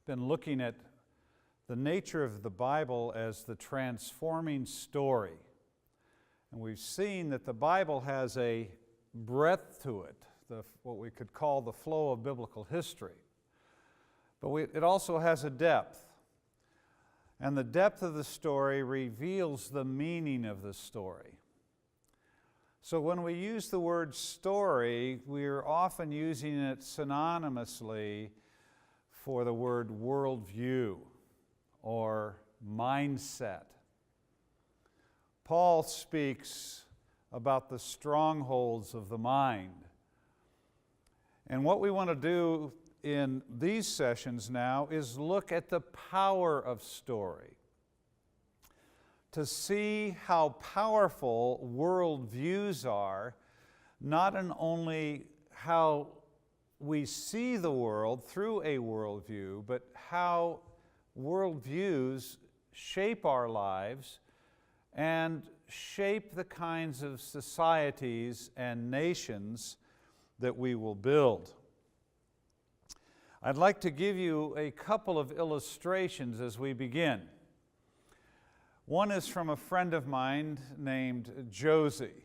been looking at the nature of the Bible as the transforming story. And we've seen that the Bible has a breadth to it, what we could call the flow of biblical history. But it also has a depth. And the depth of the story reveals the meaning of the story. So when we use the word story, we're often using it synonymously for the word worldview or mindset. Paul speaks about the strongholds of the mind. And what we want to do in these sessions now is look at the power of story, to see how powerful worldviews are, not only how we see the world through a worldview, but how worldviews shape our lives and shape the kinds of societies and nations that we will build. I'd like to give you a couple of illustrations as we begin. One is from a friend of mine named Josie.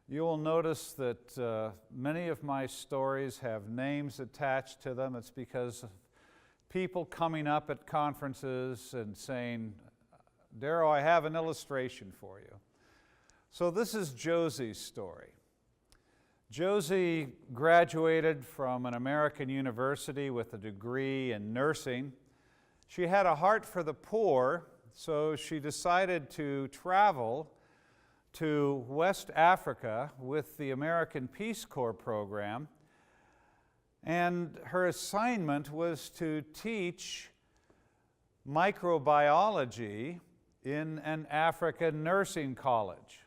You'll notice that many of my stories have names attached to them. It's because of people coming up at conferences and saying, "Darrow, I have an illustration for you." So this is Josie's story. Josie graduated from an American university with a degree in nursing. She had a heart for the poor, so she decided to travel to West Africa with the American Peace Corps program. And her assignment was to teach microbiology in an African nursing college.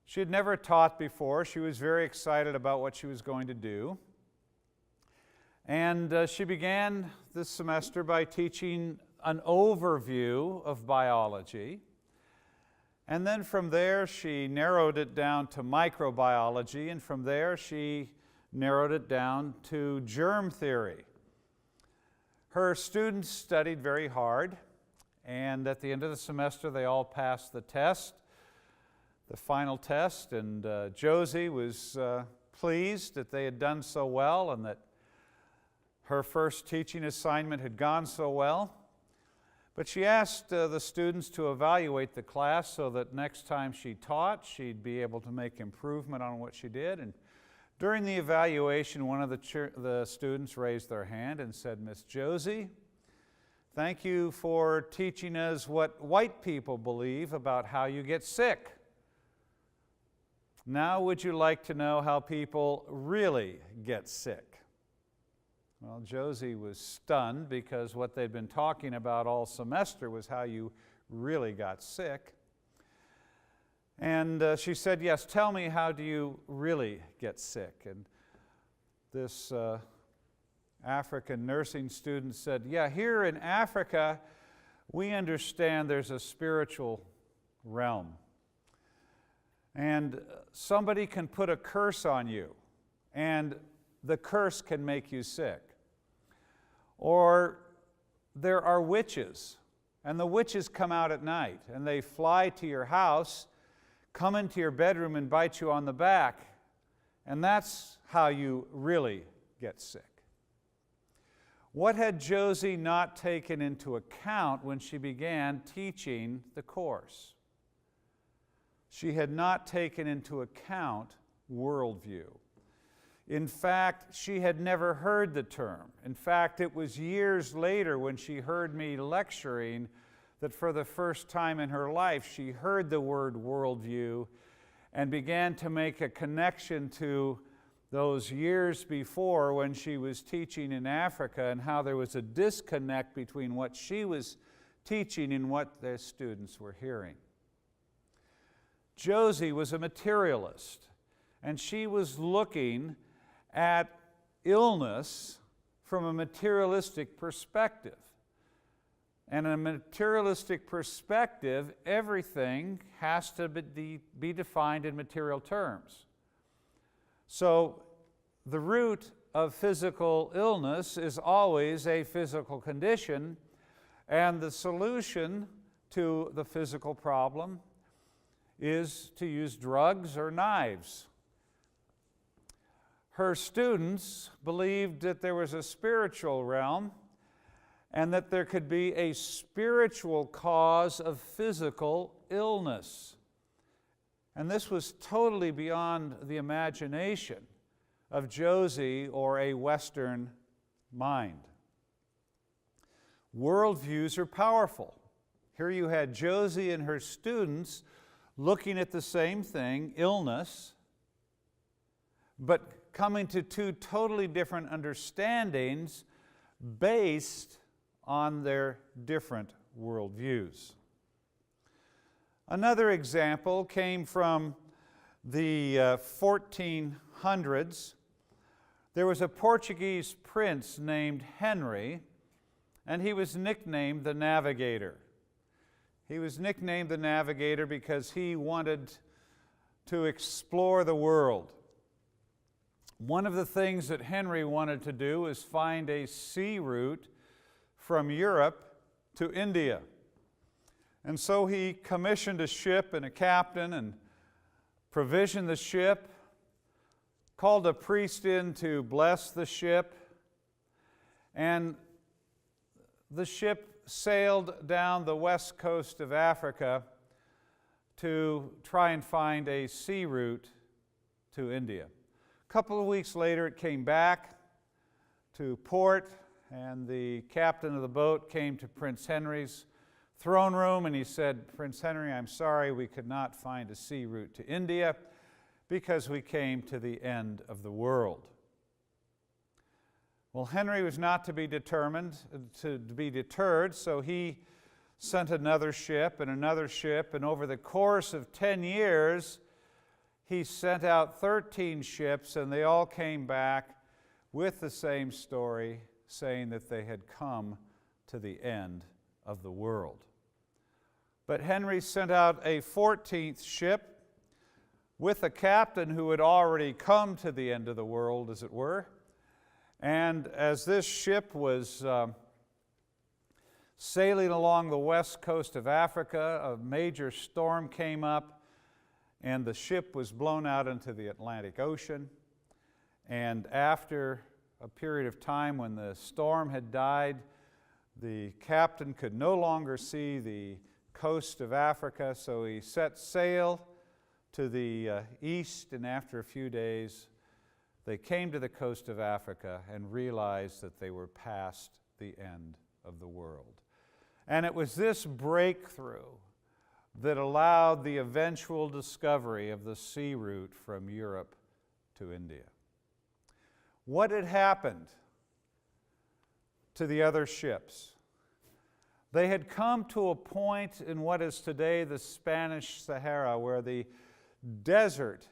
She had never taught before. She was very excited about what she was going to do. And she began this semester by teaching an overview of biology. And then from there, she narrowed it down to microbiology. And from there, she narrowed it down to germ theory. Her students studied very hard. And at the end of the semester, they all passed the test, the final test, and Josie was pleased that they had done so well and that her first teaching assignment had gone so well. But she asked the students to evaluate the class so that next time she taught, she'd be able to make improvement on what she did. And during the evaluation, one of the students raised their hand and said, "Miss Josie, thank you for teaching us what white people believe about how you get sick. Now would you like to know how people really get sick?" Well, Josie was stunned because what they'd been talking about all semester was how you really got sick. And she said, "Yes, tell me, how do you really get sick?" And this African nursing student said, "Yeah, here in Africa, we understand there's a spiritual realm. And somebody can put a curse on you, and the curse can make you sick. Or there are witches, and the witches come out at night, and they fly to your house, come into your bedroom and bite you on the back, and that's how you really get sick." What had Josie not taken into account when she began teaching the course? She had not taken into account worldview. In fact, she had never heard the term. In fact, it was years later when she heard me lecturing that for the first time in her life, she heard the word worldview and began to make a connection to those years before when she was teaching in Africa and how there was a disconnect between what she was teaching and what the students were hearing. Josie was a materialist, and she was looking at illness from a materialistic perspective. And in a materialistic perspective, everything has to be defined in material terms. So the root of physical illness is always a physical condition, and the solution to the physical problem is to use drugs or knives. Her students believed that there was a spiritual realm and that there could be a spiritual cause of physical illness. And this was totally beyond the imagination of Josie or a Western mind. Worldviews are powerful. Here you had Josie and her students looking at the same thing, illness, but coming to two totally different understandings based on their different worldviews. Another example came from the 1400s. There was a Portuguese prince named Henry, and he was nicknamed the Navigator. He was nicknamed the Navigator because he wanted to explore the world. One of the things that Henry wanted to do was find a sea route from Europe to India. And so he commissioned a ship and a captain and provisioned the ship, called a priest in to bless the ship, and the ship sailed down the west coast of Africa to try and find a sea route to India. A couple of weeks later, it came back to port, and the captain of the boat came to Prince Henry's throne room, and he said, "Prince Henry, I'm sorry we could not find a sea route to India because we came to the end of the world." Well, Henry was not to be deterred, so he sent another ship, and over the course of 10 years, he sent out 13 ships, and they all came back with the same story, saying that they had come to the end of the world. But Henry sent out a 14th ship with a captain who had already come to the end of the world, as it were. And as this ship was sailing along the west coast of Africa, a major storm came up, and the ship was blown out into the Atlantic Ocean. And after a period of time when the storm had died, the captain could no longer see the coast of Africa, so he set sail to the east, and after a few days, they came to the coast of Africa and realized that they were past the end of the world. And it was this breakthrough that allowed the eventual discovery of the sea route from Europe to India. What had happened to the other ships? They had come to a point in what is today the Spanish Sahara, where the desert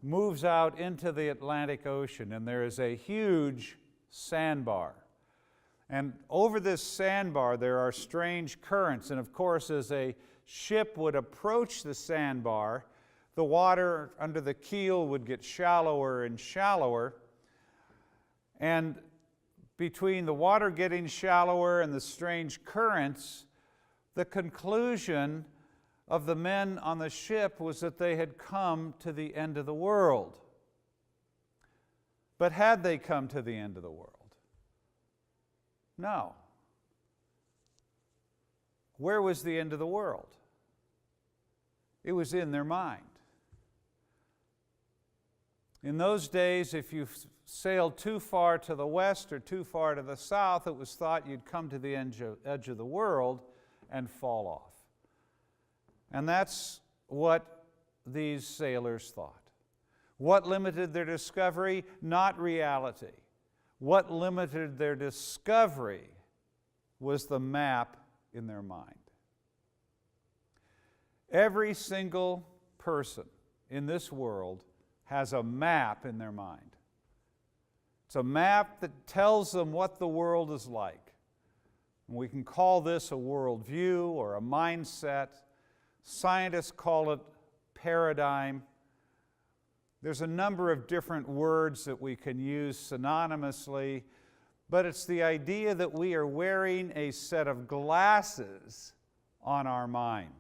moves out into the Atlantic Ocean, and there is a huge sandbar. And over this sandbar there are strange currents, and of course as a ship would approach the sandbar, the water under the keel would get shallower and shallower, and between the water getting shallower and the strange currents, the conclusion of the men on the ship was that they had come to the end of the world. But had they come to the end of the world? No. Where was the end of the world? It was in their mind. In those days, if you sailed too far to the west or too far to the south, it was thought you'd come to the edge of the world and fall off. And that's what these sailors thought. What limited their discovery? Not reality. What limited their discovery was the map in their mind. Every single person in this world has a map in their mind. It's a map that tells them what the world is like. And we can call this a worldview or a mindset. Scientists call it paradigm. There's a number of different words that we can use synonymously, but it's the idea that we are wearing a set of glasses on our mind.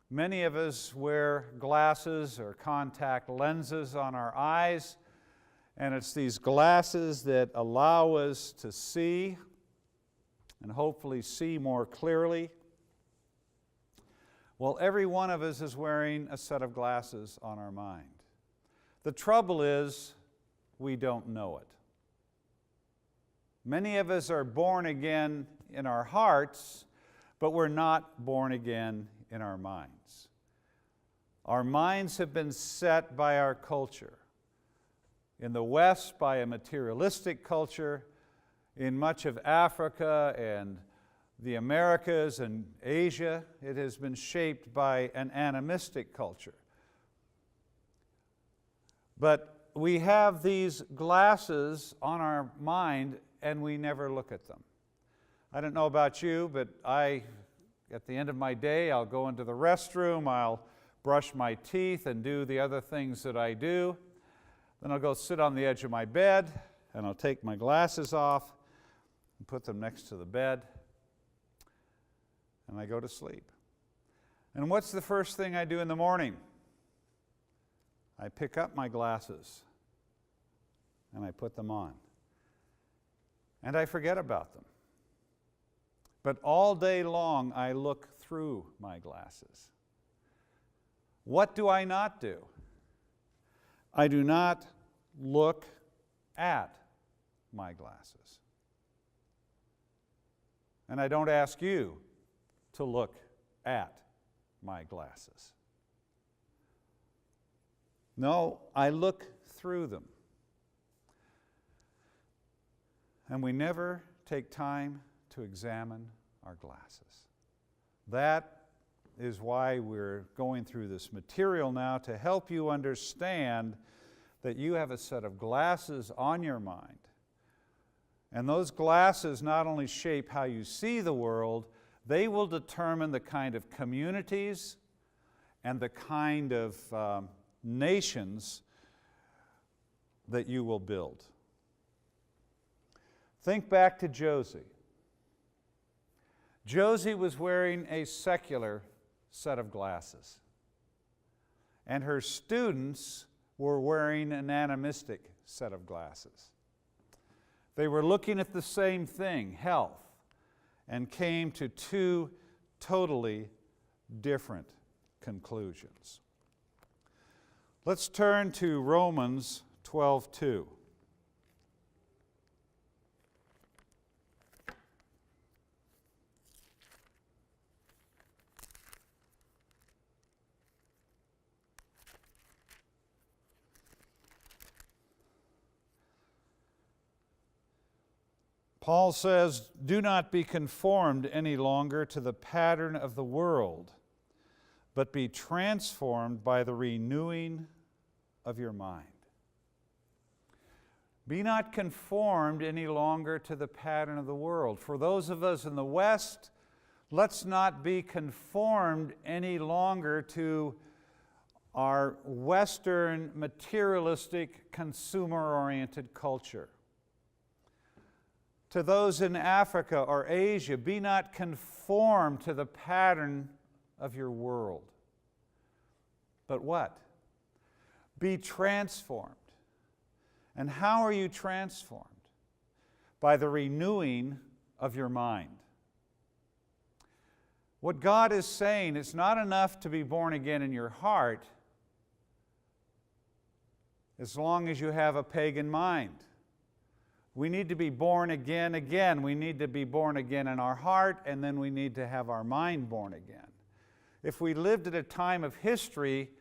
Many of us wear glasses or contact lenses on our eyes, and it's these glasses that allow us to see and hopefully see more clearly. Well, every one of us is wearing a set of glasses on our mind. The trouble is, we don't know it. Many of us are born again in our hearts, but we're not born again in our minds. Our minds have been set by our culture. In the West, by a materialistic culture. In much of Africa and the Americas and Asia, it has been shaped by an animistic culture. But we have these glasses on our mind and we never look at them. I don't know about you, but at the end of my day, I'll go into the restroom, I'll brush my teeth and do the other things that I do. Then I'll go sit on the edge of my bed and I'll take my glasses off and put them next to the bed, and I go to sleep. And what's the first thing I do in the morning? I pick up my glasses and I put them on. And I forget about them. But all day long I look through my glasses. What do I not do? I do not look at my glasses. And I don't ask you to look at my glasses. No, I look through them. And we never take time to examine our glasses. That is why we're going through this material now, to help you understand that you have a set of glasses on your mind. And those glasses not only shape how you see the world, they will determine the kind of communities and the kind of nations that you will build. Think back to Josie. Josie was wearing a secular set of glasses, and her students were wearing an animistic set of glasses. They were looking at the same thing, health, and came to two totally different conclusions. Let's turn to Romans 12:2. Paul says, "Do not be conformed any longer to the pattern of the world, but be transformed by the renewing of your mind." Be not conformed any longer to the pattern of the world. For those of us in the West, let's not be conformed any longer to our Western materialistic, consumer-oriented culture. To those in Africa or Asia, be not conformed to the pattern of your world. But what? Be transformed. And how are you transformed? By the renewing of your mind. What God is saying, it's not enough to be born again in your heart as long as you have a pagan mind. We need to be born again. We need to be born again in our heart, and then we need to have our mind born again. If we lived at a time of history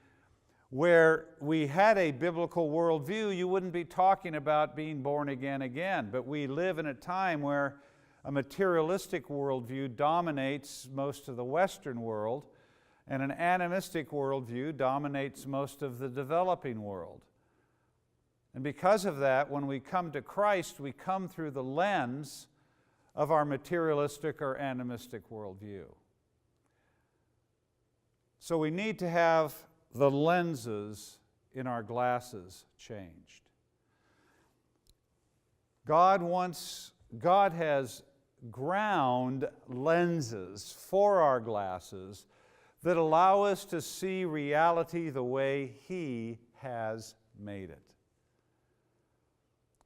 where we had a biblical worldview, you wouldn't be talking about being born again. But we live in a time where a materialistic worldview dominates most of the Western world, and an animistic worldview dominates most of the developing world. And because of that, when we come to Christ, we come through the lens of our materialistic or animistic worldview. So we need to have the lenses in our glasses changed. God has ground lenses for our glasses that allow us to see reality the way He has made it.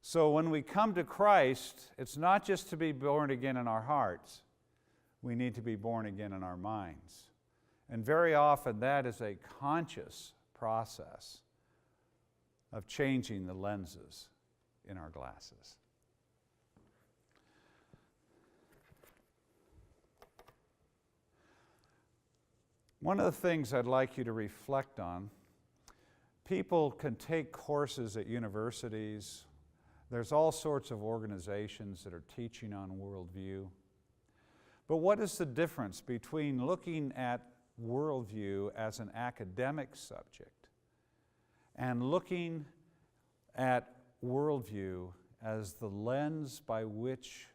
So when we come to Christ, it's not just to be born again in our hearts. We need to be born again in our minds. And very often that is a conscious process of changing the lenses in our glasses. One of the things I'd like you to reflect on, people can take courses at universities. There's all sorts of organizations that are teaching on worldview. But what is the difference between looking at worldview as an academic subject and looking at worldview as the lens by which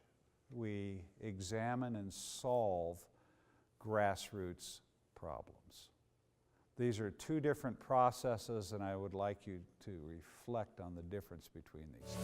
we examine and solve grassroots problems? These are two different processes, and I would like you to reflect on the difference between these.